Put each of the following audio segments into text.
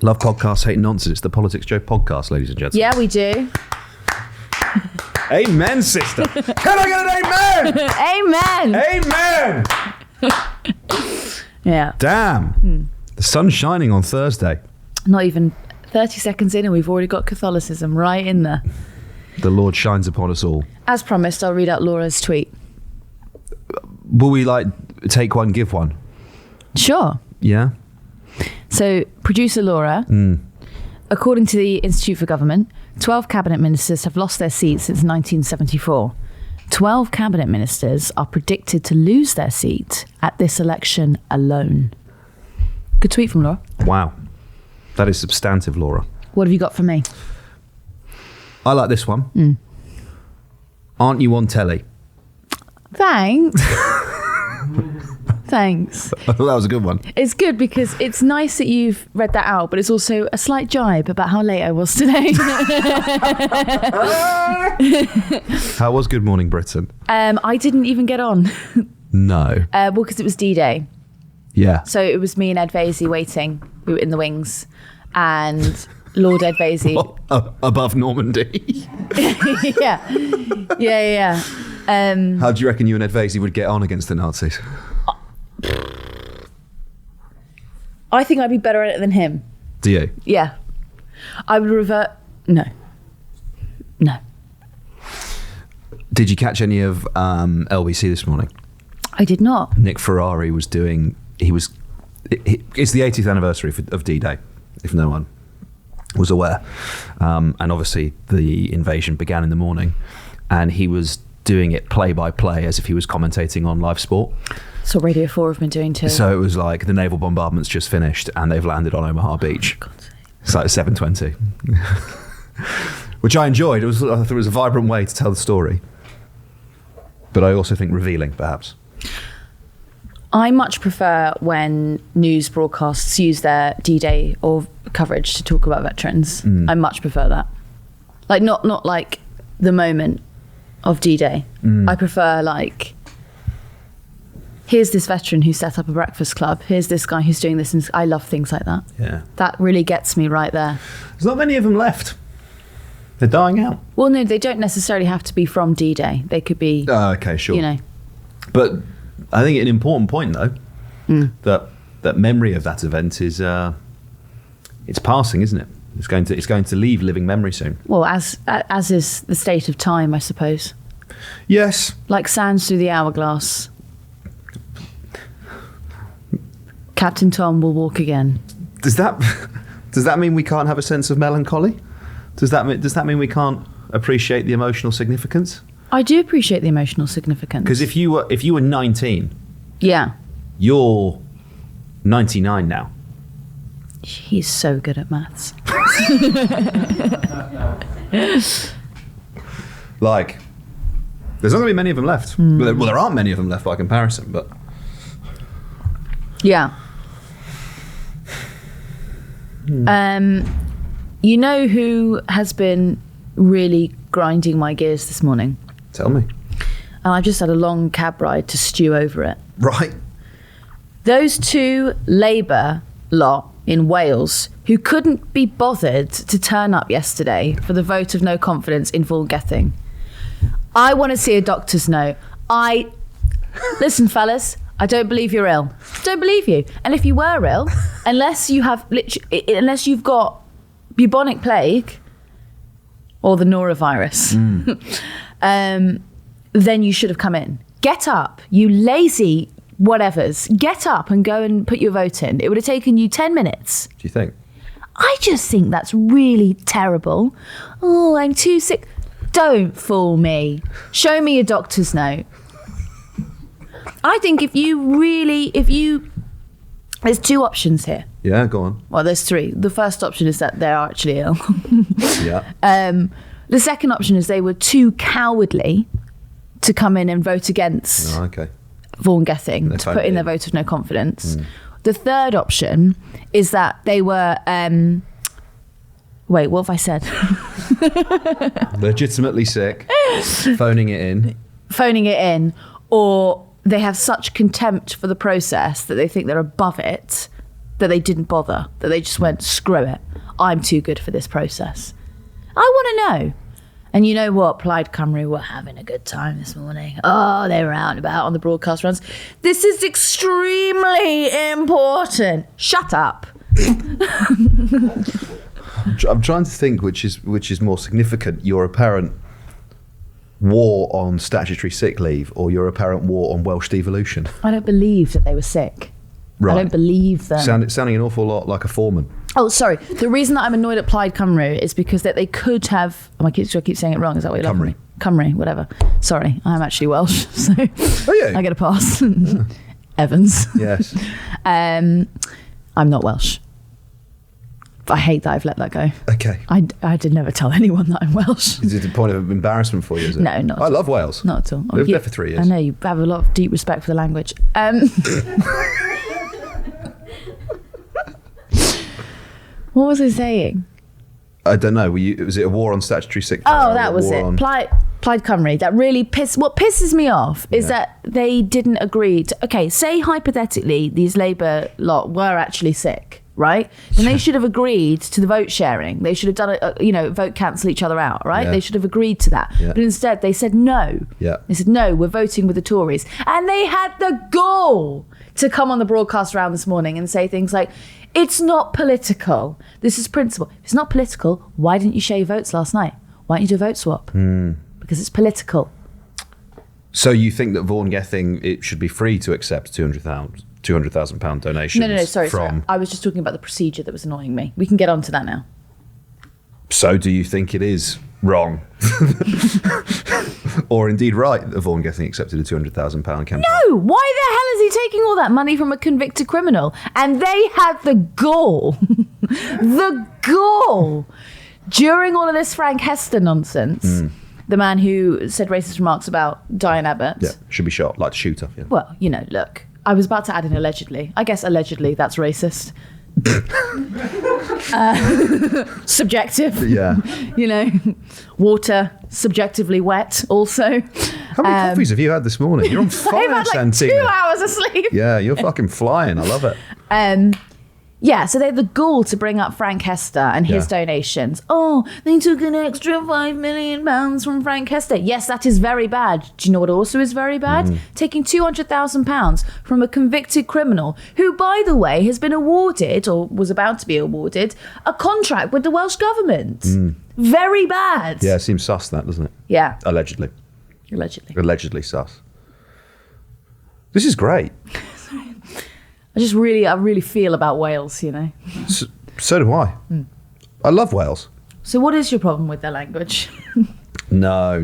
Love podcasts, hate nonsense. It's the PoliticsJOE podcast, ladies and gentlemen. Yeah, we do. Amen, sister. Can I get an amen? Amen! Yeah. Damn. The sun's shining on Thursday. Not even 30 seconds in and we've already got Catholicism right in there. The Lord shines upon us all. As promised, I'll read out Laura's tweet. Will we take one, give one? Sure. Yeah. So, producer Laura, according to the Institute for Government, 12 cabinet ministers have lost their seats since 1974. 12 cabinet ministers are predicted to lose their seat at this election alone. Good tweet from Laura. Wow. That is substantive, Laura. What have you got for me? I like this one. Aren't you on telly? Thanks. Thanks. I thought that was a good one. It's good because it's nice that you've read that out, but it's also a slight jibe about how late I was today. How was Good Morning Britain? I didn't even get on. No. Well, because it was D-Day. Yeah. So it was me and Ed Vaizey waiting. We were in the wings. And Lord Ed Vaizey. Above Normandy. Yeah. How do you reckon you and Ed Vaizey would get on against the Nazis? I think I'd be better at it than him. Do you? Yeah. I would revert. No. Did you catch any of LBC this morning? I did not. Nick Ferrari was doing... It's the 80th anniversary of D-Day, if no one was aware. And obviously the invasion began in the morning. And he was doing it play by play as if he was commentating on live sport. That's what Radio 4 have been doing too. So it was like the naval bombardment's just finished and they've landed on Omaha Beach. It's like 7:20. Which I enjoyed. I thought it was a vibrant way to tell the story. But I also think revealing, perhaps. I much prefer when news broadcasts use their D-Day or coverage to talk about veterans. I much prefer that. Like not like the moment of D-Day. I prefer like, here's this veteran who set up a breakfast club. Here's this guy who's doing this. And I love things like that. Yeah. That really gets me right there. There's not many of them left. They're dying out. Well, no, they don't necessarily have to be from D-Day. They could be, Okay, sure. you know. But I think an important point, though, that memory of that event is it's passing, isn't it? It's going to leave living memory soon. Well, as is the state of time, I suppose. Yes. Like sands through the hourglass. Captain Tom will walk again. Does that mean we can't have a sense of melancholy? Does that mean we can't appreciate the emotional significance? I do appreciate the emotional significance. Because if you were 19, yeah, you're 99 now. He's so good at maths. Like, there's not going to be many of them left. Well, there aren't many of them left by comparison, but... Yeah. You know who has been really grinding my gears this morning? Tell me. And I've just had a long cab ride to stew over it. Right. Those two Labour lot in Wales who couldn't be bothered to turn up yesterday for the vote of no confidence in Vaughan Gething. I want to see a doctor's note. Listen, fellas, I don't believe you're ill. Don't believe you. And if you were ill, unless you've got bubonic plague or the norovirus, then you should have come in. Get up, you lazy whatevers. Get up and go and put your vote in. It would have taken you 10 minutes. Do you think? I just think that's really terrible. Oh, I'm too sick. Don't fool me. Show me a doctor's note. I think there's two options here. Yeah, go on. Well, there's three. The first option is that they're actually ill. Yeah. The second option is they were too cowardly to come in and vote against Vaughan Gething, to put in their vote of no confidence. The third option is that they were... wait, what have I said? Legitimately sick. Phoning it in. Or they have such contempt for the process that they think they're above it, that they didn't bother, that they just went, screw it, I'm too good for this process? I want to know. And you know what? Plaid Cymru were having a good time this morning. Oh, they were out and about on the broadcast runs. This is extremely important. Shut up. I'm trying to think which is more significant, your apparent war on statutory sick leave or your apparent war on Welsh devolution. I don't believe that they were sick. Right. I don't believe them. Sounding an awful lot like a foreman. Oh, sorry. The reason that I'm annoyed at Plaid Cymru is because that they could have... I keep saying it wrong. Is that what you're laughing at? Cymru, whatever. Sorry, I'm actually Welsh, so I get a pass. Yeah. Evans. Yes. I'm not Welsh. I hate that I've let that go. Okay. I did never tell anyone that I'm Welsh. Is it a point of embarrassment for you, is it? No, not at all. I love Wales. Not at all. I lived there for 3 years. I know, you have a lot of deep respect for the language. What was I saying? I don't know. Was it a war on statutory sick leave? Oh, that was it. Plaid Cymru. That really what pisses me off is that they didn't agree to... Okay, say hypothetically these Labour lot were actually sick, right? Then they should have agreed to the vote sharing. They should have done it, vote cancel each other out, right? Yeah. They should have agreed to that. Yeah. But instead they said no. Yeah. They said, no, we're voting with the Tories. And they had the gall to come on the broadcast round this morning and say things like, it's not political. This is principle. If it's not political, why didn't you share your votes last night? Why don't you do a vote swap? Because it's political. So you think that Vaughan Gething, it should be free to accept £200,000 donations? No, sorry. I was just talking about the procedure that was annoying me. We can get on to that now. So do you think it is wrong? Or indeed right that Vaughan Gething accepted a £200,000 campaign? No! Why the hell is he taking all that money from a convicted criminal? And they had the gall, during all of this Frank Hester nonsense, the man who said racist remarks about Diane Abbott. Yeah, should be shot, like the shooter. Yeah. Well, look, I was about to add in allegedly. I guess allegedly that's racist. Subjective. Yeah. Water subjectively wet also. How many coffees have you had this morning? You're on fire, I've had Santina. 2 hours of sleep. Yeah, you're fucking flying. I love it. Yeah, so they had the gall to bring up Frank Hester and his donations. Oh, they took an extra £5 million from Frank Hester. Yes, that is very bad. Do you know what also is very bad? Taking £200,000 from a convicted criminal who, by the way, has been awarded, or was about to be awarded, a contract with the Welsh Government. Very bad. Yeah, it seems sus, that, doesn't it? Yeah. Allegedly sus. This is great. I really feel about Wales, So do I. I love Wales. So what is your problem with their language? No.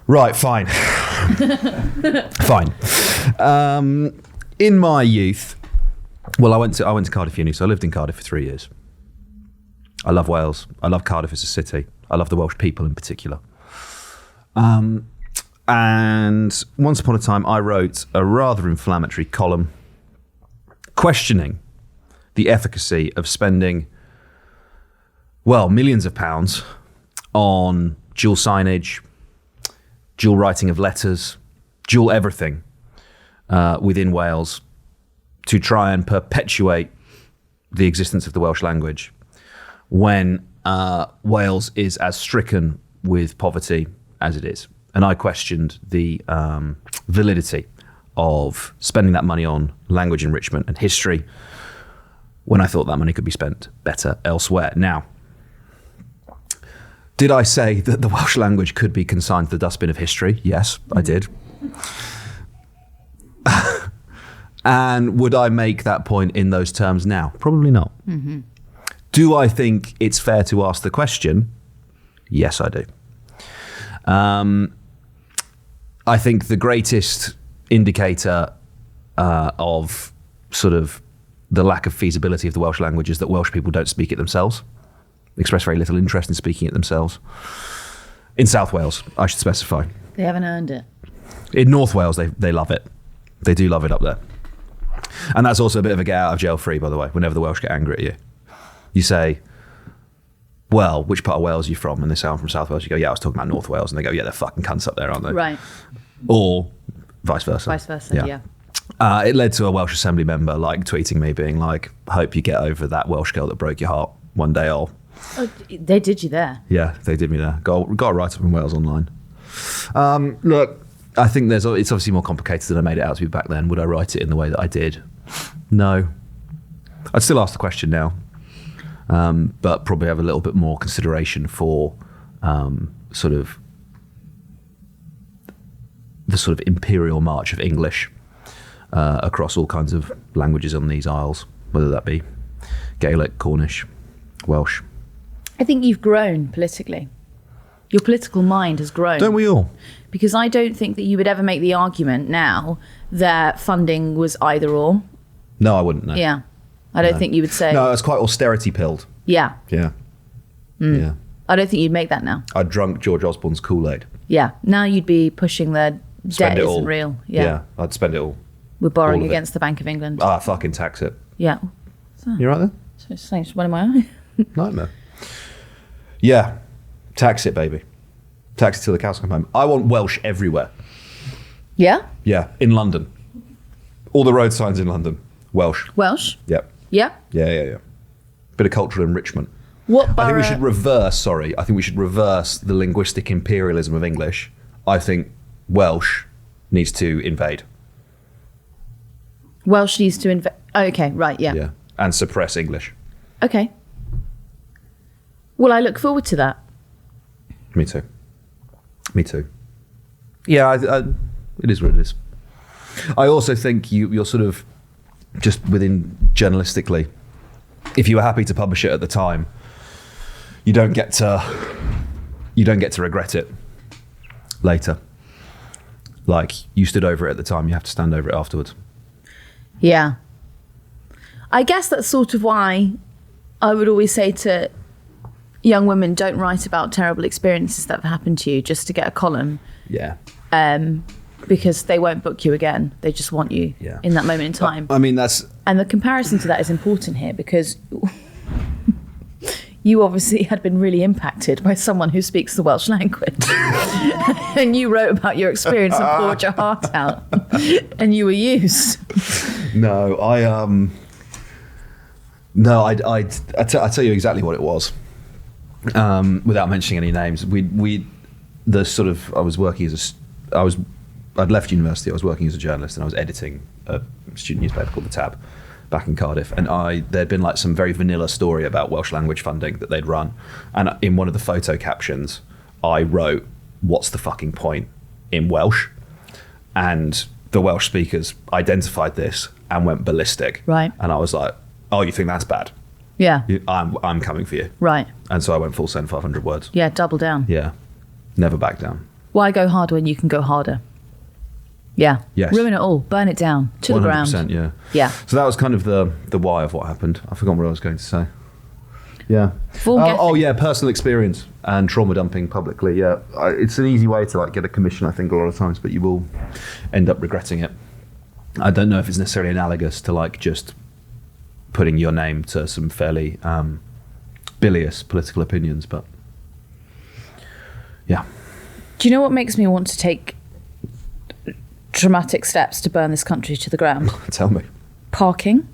Right, fine. Fine. In my youth, I went to Cardiff Uni, so I lived in Cardiff for 3 years. I love Wales. I love Cardiff as a city. I love the Welsh people in particular. And once upon a time, I wrote a rather inflammatory column questioning the efficacy of spending, millions of pounds on dual signage, dual writing of letters, dual everything within Wales to try and perpetuate the existence of the Welsh language when Wales is as stricken with poverty as it is. And I questioned the validity of spending that money on language enrichment and history when I thought that money could be spent better elsewhere. Now, did I say that the Welsh language could be consigned to the dustbin of history? Yes, I did. And would I make that point in those terms now? Probably not. Mm-hmm. Do I think it's fair to ask the question? Yes, I do. I think the greatest indicator of sort of the lack of feasibility of the Welsh language is that Welsh people don't speak it themselves, express very little interest in speaking it themselves. In South Wales, I should specify. They haven't earned it. In North Wales, they love it. They do love it up there. And that's also a bit of a get out of jail free, by the way, whenever the Welsh get angry at you. You say, well, which part of Wales are you from? And they say, I'm from South Wales. You go, yeah, I was talking about North Wales. And they go, yeah, they're fucking cunts up there, aren't they? Right. Or vice versa. Vice versa, yeah. It led to a Welsh Assembly member like tweeting me, being like, "Hope you get over that Welsh girl that broke your heart one day." Oh, they did you there. Yeah, they did me there. Got a write up in Wales Online. Look, I think it's obviously more complicated than I made it out to be back then. Would I write it in the way that I did? No. I'd still ask the question now, but probably have a little bit more consideration for sort of the sort of imperial march of English across all kinds of languages on these isles, whether that be Gaelic, Cornish, Welsh. I think you've grown politically. Your political mind has grown. Don't we all? Because I don't think that you would ever make the argument now that funding was either or. No, I wouldn't. No. Yeah. I don't think you would say. No, it's quite austerity pilled. Yeah. Yeah. Yeah. I don't think you'd make that now. I drunk George Osborne's Kool-Aid. Yeah. Now you'd be pushing the Spend debt it isn't all. real. Yeah. I'd spend it all. We're borrowing all of it. against the Bank of England. Fucking tax it. Yeah. You right there? So it's saying one in my eye. Nightmare. Yeah. Tax it, baby. Tax it till the cows come home. I want Welsh everywhere. Yeah? Yeah. In London. All the road signs in London. Welsh. Welsh? Yep. Yeah? Yeah. Bit of cultural enrichment. What I think we borough- should reverse the linguistic imperialism of English. I think Welsh needs to invade. Welsh needs to invest. Oh, okay, right, yeah. Yeah. And suppress English. Okay. Well, I look forward to that. Me too. Yeah, it is what it is. I also think you're sort of just within journalistically, if you were happy to publish it at the time, you don't get to regret it later. Like, you stood over it at the time, you have to stand over it afterwards. Yeah. I guess that's sort of why I would always say to young women, don't write about terrible experiences that have happened to you just to get a column. Yeah. Because they won't book you again. They just want you in that moment in time. I mean, that's... And the comparison to that is important here because you obviously had been really impacted by someone who speaks the Welsh language. And you wrote about your experience and poured your heart out. And you were used. No, I tell you exactly what it was. Without mentioning any names, I'd left university. I was working as a journalist, and I was editing a student newspaper called The Tab, back in Cardiff. And there'd been like some very vanilla story about Welsh language funding that they'd run, and in one of the photo captions, I wrote, "What's the fucking point?" in Welsh, and the Welsh speakers identified this and went ballistic. Right. And I was like, "Oh, you think that's bad? Yeah. I'm coming for you." Right. And so I went full send, 500 words. Yeah, double down. Yeah. Never back down. Why go harder when you can go harder? Yeah. Yes. Ruin it all. Burn it down to the ground. 100%, yeah. Yeah. So that was kind of the why of what happened. I forgot what I was going to say. Yeah. Vaughan Gething. Oh, yeah, personal experience and trauma dumping publicly. Yeah. It's an easy way to like get a commission, I think, a lot of times, but you will end up regretting it. I don't know if it's necessarily analogous to like just putting your name to some fairly bilious political opinions, but yeah. Do you know what makes me want to take dramatic steps to burn this country to the ground? Tell me. Parking.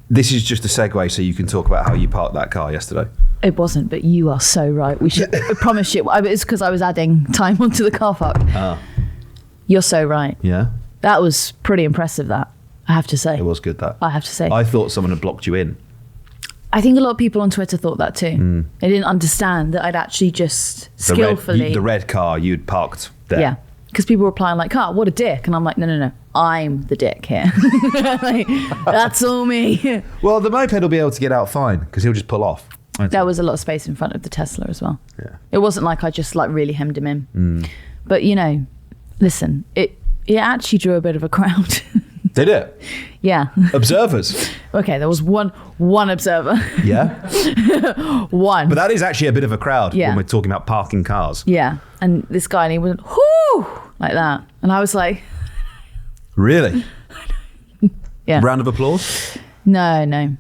This is just a segue so you can talk about how you parked that car yesterday. It wasn't, but you are so right. We should. I promise you. It's because I was adding time onto the car park. You're so right. Yeah. That was pretty impressive, that, I have to say. It was good, that. I have to say. I thought someone had blocked you in. I think a lot of people on Twitter thought that too. They didn't understand that I'd actually just skillfully... The red car you'd parked there. Yeah. Because people were replying like, what a dick. And I'm like, no. I'm the dick here. Like, that's all me. Well, the moped will be able to get out fine because he'll just pull off. There was a lot of space in front of the Tesla as well. Yeah. It wasn't like I just like really hemmed him in. But, listen, it actually drew a bit of a crowd. Did it? Yeah. Observers. Okay, there was one observer. Yeah. One. But that is actually a bit of a crowd Yeah. when we're talking about parking cars. Yeah. And this guy, and he went, whoo, like that. And I was like... Really? Yeah. Round of applause? No.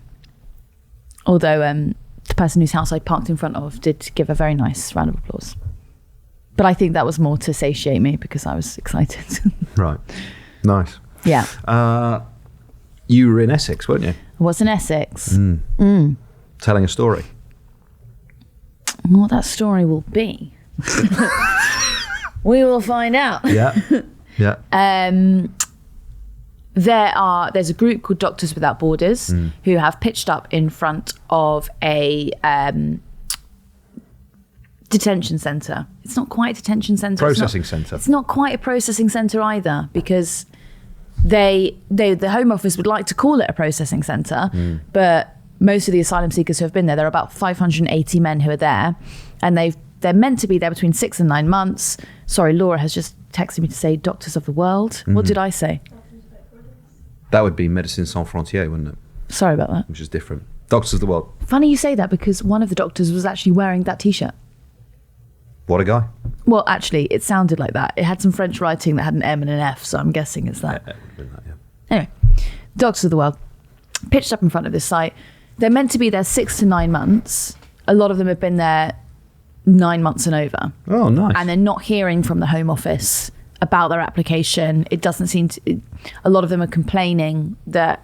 Although the person whose house I parked in front of did give a very nice round of applause. But I think that was more to satiate me because I was excited. Right. Nice. Yeah. You were in Essex, weren't you? I was in Essex. Telling a story. What that story will be, we will find out. Yeah. Yeah. There's a group called Doctors Without Borders who have pitched up in front of a detention centre. It's not quite a detention centre. Processing centre. It's not quite a processing centre either, because the Home Office would like to call it a processing centre, but most of the asylum seekers who have been there are about 580 men who are there, and they're meant to be there between 6 and 9 months. Sorry, Laura has just texted me to say Doctors of the World. What did I say? That would be Médecins Sans Frontières, wouldn't it? Sorry about that. Which is different. Doctors of the World. Funny you say that, because one of the doctors was actually wearing that T-shirt. What a guy. Well, actually, it sounded like that. It had some French writing that had an M and an F, so I'm guessing it's that. Yeah. Anyway, Doctors of the World pitched up in front of this site. They're meant to be there 6 to 9 months. A lot of them have been there 9 months and over. Oh, nice. And they're not hearing from the Home Office about their application. It doesn't seem to... A lot of them are complaining that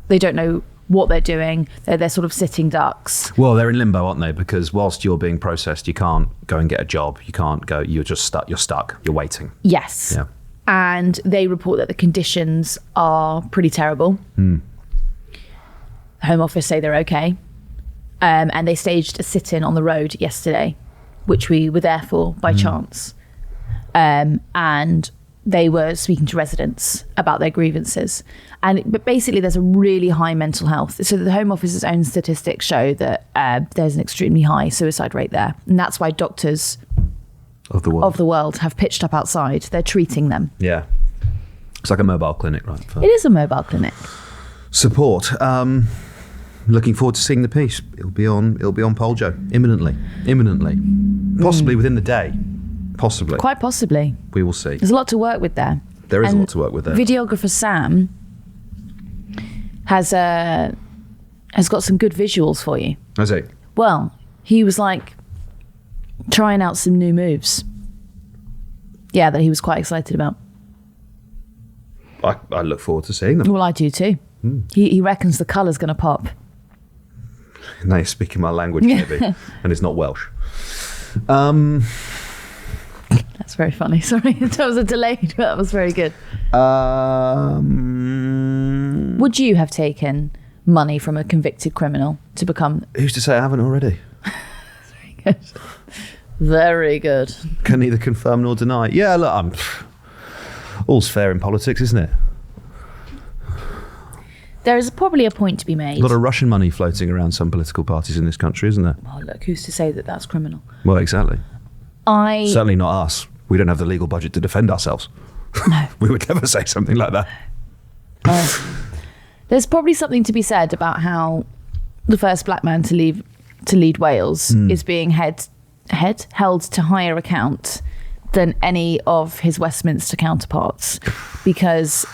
they don't know what they're doing. They're sort of sitting ducks. Well, they're in limbo, aren't they? Because whilst you're being processed, you can't go and get a job. You can't go... You're just stuck. You're stuck. You're waiting. Yes. Yeah. And they report that the conditions are pretty terrible. The Home Office say they're okay. And they staged a sit-in on the road yesterday, which we were there for by chance. And they were speaking to residents about their grievances. But basically, there's a really high mental health. So the Home Office's own statistics show that there's an extremely high suicide rate there. And that's why Doctors Of the World have pitched up outside. They're treating them. Yeah. It's like a mobile clinic, right? It is a mobile clinic. Support. Looking forward to seeing the piece. It'll be on PoliticsJOE imminently, possibly within the day, possibly. Quite possibly. We will see. There's a lot to work with there. There is a lot to work with there. Videographer Sam has got some good visuals for you. Has he? Well, he was like trying out some new moves. Yeah, that he was quite excited about. I look forward to seeing them. Well, I do too. He reckons the colour's going to pop. Now you're speaking my language, maybe, and it's not Welsh. That's very funny. Sorry, that was a delayed, but that was very good. Would you have taken money from a convicted criminal to become... Who's to say I haven't already? Very good. Very good. Can neither confirm nor deny. Yeah, look, all's fair in politics, isn't it? There is probably a point to be made. A lot of Russian money floating around some political parties in this country, isn't there? Oh, look, who's to say that that's criminal? Well, exactly. Certainly not us. We don't have the legal budget to defend ourselves. No. We would never say something like that. There's probably something to be said about how the first black man to lead Wales is being held to higher account than any of his Westminster counterparts. Because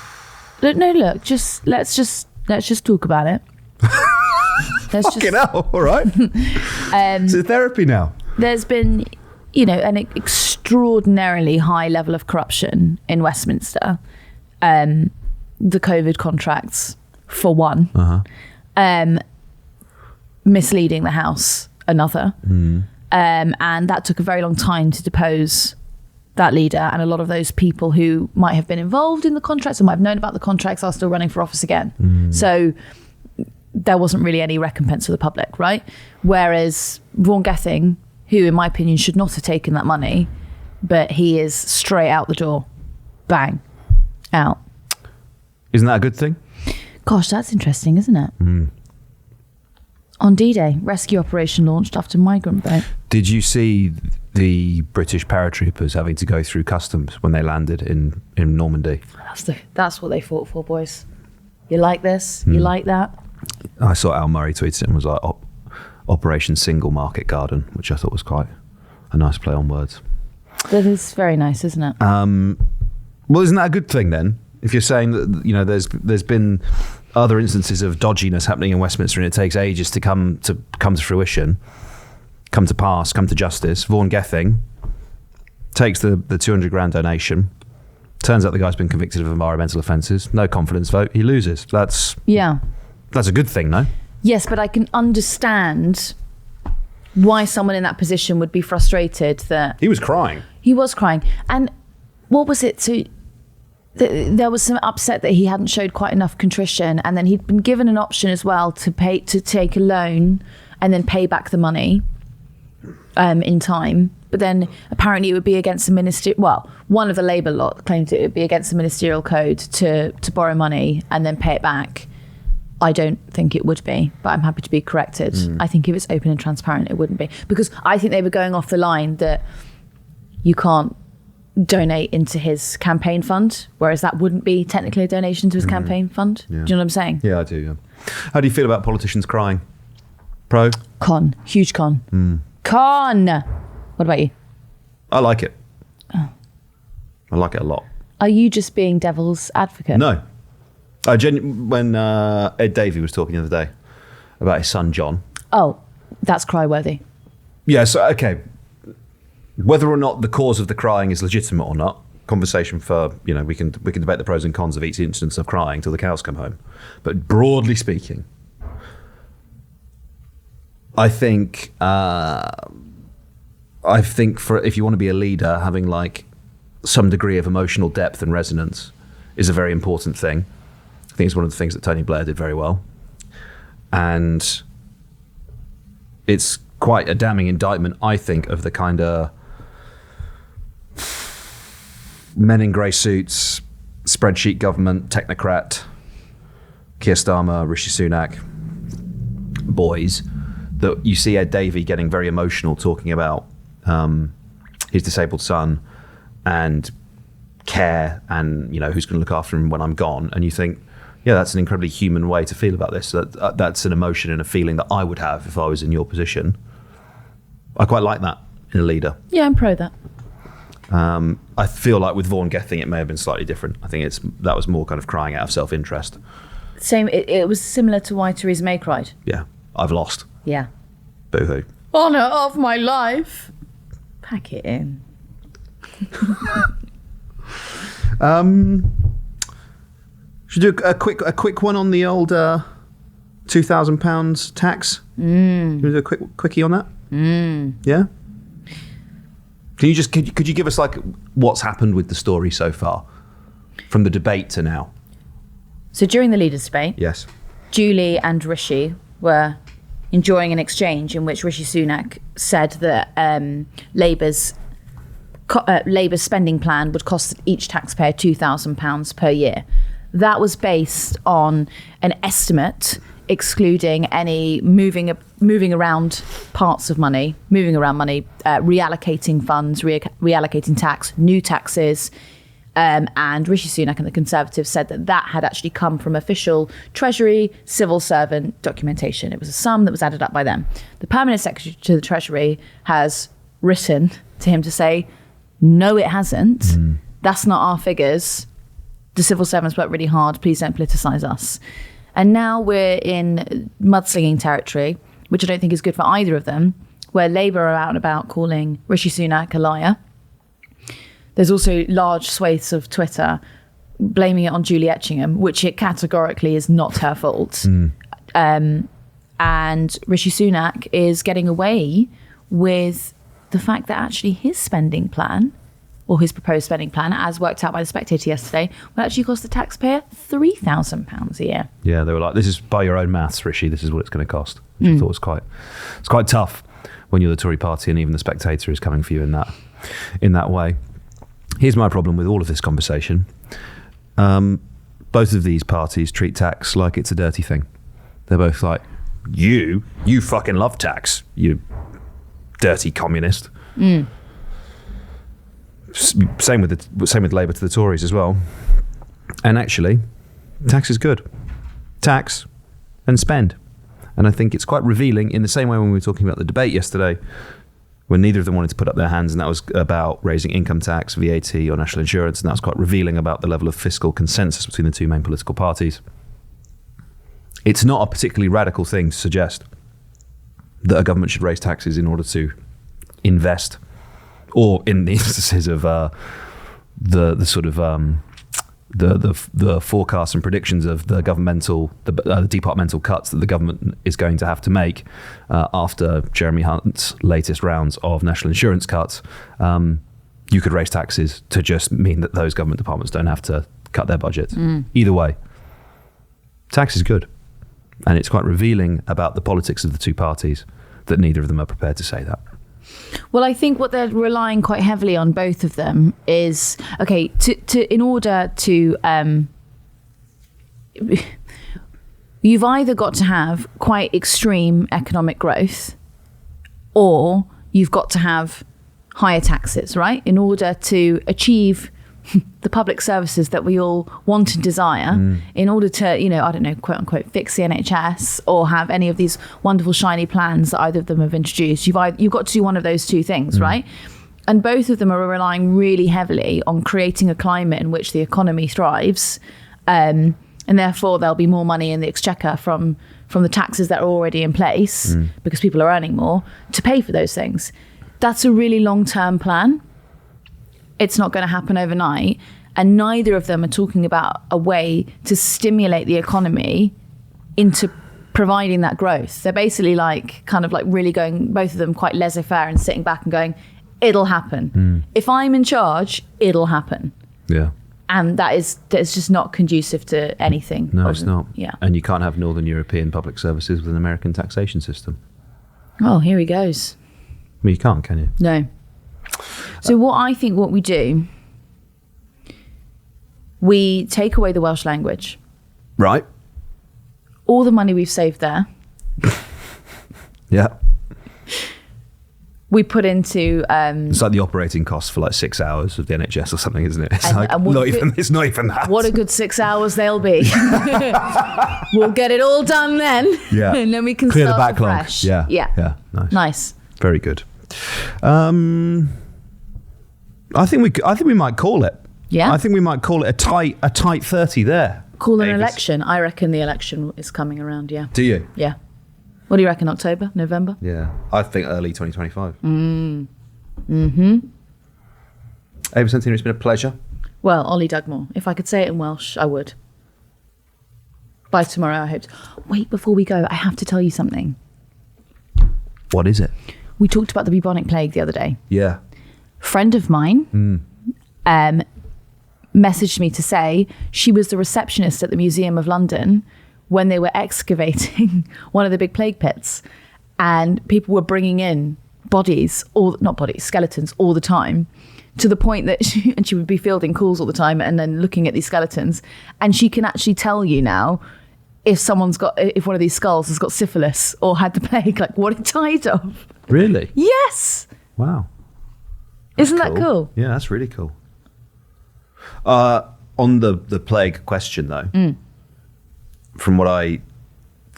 let's just talk about it. Fucking hell, all right. It's a therapy now. There's been, an extraordinarily high level of corruption in Westminster. The COVID contracts, for one. Misleading the House, another. And that took a very long time to depose that leader, and a lot of those people who might have been involved in the contracts or might have known about the contracts are still running for office again. So there wasn't really any recompense for the public, right? Whereas Vaughan Gething, who in my opinion should not have taken that money, but he is straight out the door. Bang. Out. Isn't that a good thing? Gosh, that's interesting, isn't it? On D-Day, rescue operation launched after migrant boat. Did you see the British paratroopers having to go through customs when they landed in Normandy? That's what they fought for, boys. You like this? You like that? I saw Al Murray tweeted it and was like Operation Single Market Garden, which I thought was quite a nice play on words. That is very nice, isn't it? Well, isn't that a good thing then? If you're saying that there's been other instances of dodginess happening in Westminster and it takes ages to come to fruition, come to pass, come to justice. Vaughan Gething takes the 200 grand donation. Turns out the guy's been convicted of environmental offences. No confidence vote. He loses. That's a good thing, no? Yes, but I can understand why someone in that position would be frustrated that... He was crying. He was crying. And what was it to... There was some upset that he hadn't showed quite enough contrition, and then he'd been given an option as well to take a loan and then pay back the money in time. But then apparently it would be against the ministerial... Well, one of the Labour lot claimed it would be against the ministerial code to borrow money and then pay it back. I don't think it would be, but I'm happy to be corrected. I think if it's open and transparent, it wouldn't be. Because I think they were going off the line that you can't donate into his campaign fund, whereas that wouldn't be technically a donation to his campaign fund. Yeah. Do you know what I'm saying? Yeah, I do, yeah. How do you feel about politicians crying? Pro? Con. Huge con. Con! What about you? I like it. Oh. I like it a lot. Are you just being devil's advocate? No. When Ed Davey was talking the other day about his son John. Oh, that's cry-worthy. Yeah, so, okay. Whether or not the cause of the crying is legitimate or not, conversation for, we can debate the pros and cons of each instance of crying till the cows come home. But broadly speaking, I think for if you want to be a leader, having like some degree of emotional depth and resonance is a very important thing. I think it's one of the things that Tony Blair did very well. And it's quite a damning indictment, I think, of the kind of men in grey suits, spreadsheet government, technocrat, Keir Starmer, Rishi Sunak boys that you see Ed Davey getting very emotional talking about his disabled son and care and who's going to look after him when I'm gone, and you think, yeah, that's an incredibly human way to feel about this. That's an emotion and a feeling that I would have if I was in your position. I quite like that in a leader. Yeah, I'm pro that. I feel like with Vaughan Gething it may have been slightly different. I think that was more kind of crying out of self-interest. Same. It was similar to why Theresa May cried. Yeah, I've lost. Yeah. Boo-hoo. Honour of my life. Pack it in. Should we do a quick one on the old £2,000 tax? Can we do a quickie on that? Yeah. Could you give us like what's happened with the story so far, from the debate to now? So during the leaders' debate, yes, Julie and Rishi were enjoying an exchange in which Rishi Sunak said that Labour's spending plan would cost each taxpayer £2,000 per year. That was based on an estimate excluding any moving around parts of money, reallocating funds, reallocating tax, new taxes. And Rishi Sunak and the Conservatives said that had actually come from official Treasury civil servant documentation. It was a sum that was added up by them. The Permanent Secretary to the Treasury has written to him to say, no, it hasn't. That's not our figures. The civil servants work really hard. Please don't politicise us. And now we're in mudslinging territory, which I don't think is good for either of them, where Labour are out and about calling Rishi Sunak a liar. There's also large swathes of Twitter blaming it on Julie Etchingham, which it categorically is not her fault. And Rishi Sunak is getting away with the fact that actually his spending plan, or his proposed spending plan, as worked out by The Spectator yesterday, will actually cost the taxpayer £3,000 a year. Yeah, they were like, this is by your own maths, Rishi, this is what it's going to cost. Which I thought was it's quite tough when you're the Tory party and even The Spectator is coming for you in that way. Here's my problem with all of this conversation. Both of these parties treat tax like it's a dirty thing. They're both like, you fucking love tax, you dirty communist. Same with Labour to the Tories as well. And actually, tax is good. Tax and spend. And I think it's quite revealing in the same way when we were talking about the debate yesterday, when neither of them wanted to put up their hands, and that was about raising income tax, VAT or national insurance, and that was quite revealing about the level of fiscal consensus between the two main political parties. It's not a particularly radical thing to suggest that a government should raise taxes in order to invest or in the instances of the sort of the forecasts and predictions of the departmental cuts that the government is going to have to make after Jeremy Hunt's latest rounds of national insurance cuts, you could raise taxes to just mean that those government departments don't have to cut their budgets. Either way, tax is good. And it's quite revealing about the politics of the two parties that neither of them are prepared to say that. Well, I think what they're relying quite heavily on, both of them, is in order to you've either got to have quite extreme economic growth, or you've got to have higher taxes, right? In order to achieve the public services that we all want and desire, in order to, I don't know, quote unquote, fix the NHS or have any of these wonderful shiny plans that either of them have introduced, you've got to do one of those two things, right? And both of them are relying really heavily on creating a climate in which the economy thrives, and therefore there'll be more money in the exchequer from the taxes that are already in place, because people are earning more, to pay for those things. That's a really long-term plan. It's not going to happen overnight, and neither of them are talking about a way to stimulate the economy into providing that growth. They're basically really going, both of them quite laissez-faire and sitting back and going, it'll happen. If I'm in charge, it'll happen. Yeah. And that's just not conducive to anything. No, it's not. Yeah. And you can't have Northern European public services with an American taxation system. Oh, here he goes. Well, you can't, can you? No. So what we do, we take away the Welsh language. Right. All the money we've saved there. Yeah. We put into... it's like the operating costs for 6 hours of the NHS or something, isn't it? It's not even that. What a good 6 hours they'll be. We'll get it all done then. Yeah. And then we can clear the start backlog. afresh. Yeah. Yeah. Nice. Very good. I think we might call it. Yeah. I think we might call it a tight 30 there. Call an election. I reckon the election is coming around. Yeah. Do you? Yeah. What do you reckon? October, November? Yeah, I think early 2025. Ava Centenary, it's been a pleasure. Well, Ollie Dugmore. If I could say it in Welsh, I would. By tomorrow, I hope. Wait, before we go, I have to tell you something. What is it? We talked about the bubonic plague the other day. Yeah. Friend of mine messaged me to say she was the receptionist at the Museum of London when they were excavating one of the big plague pits, and people were bringing in skeletons all the time, to the point that she would be fielding calls all the time and then looking at these skeletons, and she can actually tell you now if one of these skulls has got syphilis or had the plague, what it died of. Really? Yes. Wow. Isn't that cool? Yeah, that's really cool. On the plague question, though, from what I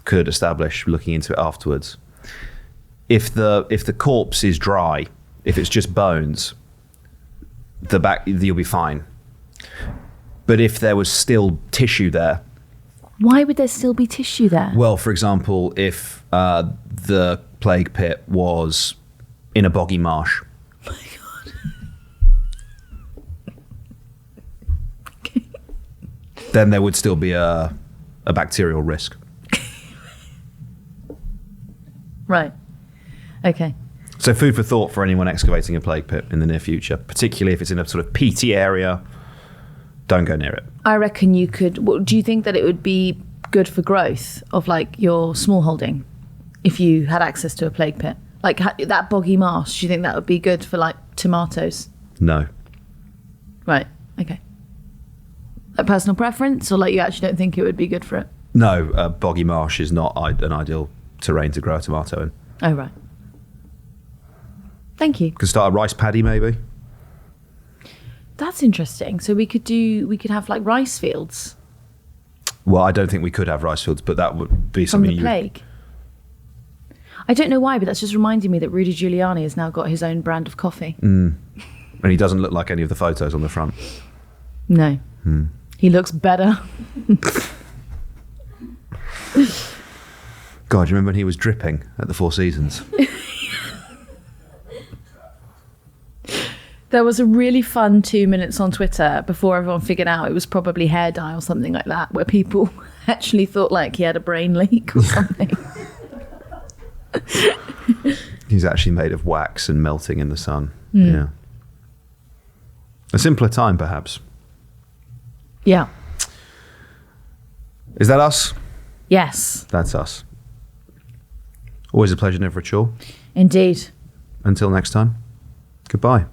could establish looking into it afterwards, if the corpse is dry, if it's just bones, you'll be fine. But if there was still tissue there, why would there still be tissue there? Well, for example, if the plague pit was in a boggy marsh. Oh my God. Okay. Then there would still be a bacterial risk. Right. Okay. So food for thought for anyone excavating a plague pit in the near future, particularly if it's in a sort of peaty area. Don't go near it. I reckon you could... do you think that it would be good for growth of your small holding if you had access to a plague pit? That boggy marsh, do you think that would be good for tomatoes? No. Right. Okay. A personal preference, or you actually don't think it would be good for it? No, boggy marsh is not an ideal terrain to grow a tomato in. Oh, right. Thank you. Could start a rice paddy, maybe. That's interesting. So we could have rice fields. Well, I don't think we could have rice fields, but that would be something. From the plague. I don't know why, but that's just reminding me that Rudy Giuliani has now got his own brand of coffee. And he doesn't look like any of the photos on the front. No. He looks better. God, do you remember when he was dripping at the Four Seasons? There was a really fun 2 minutes on Twitter before everyone figured out it was probably hair dye or something like that, where people actually thought like he had a brain leak or something. He's actually made of wax and melting in the sun. Yeah. A simpler time, perhaps. Yeah. Is that us? Yes. That's us. Always a pleasure, never a chore. Indeed. Until next time, goodbye.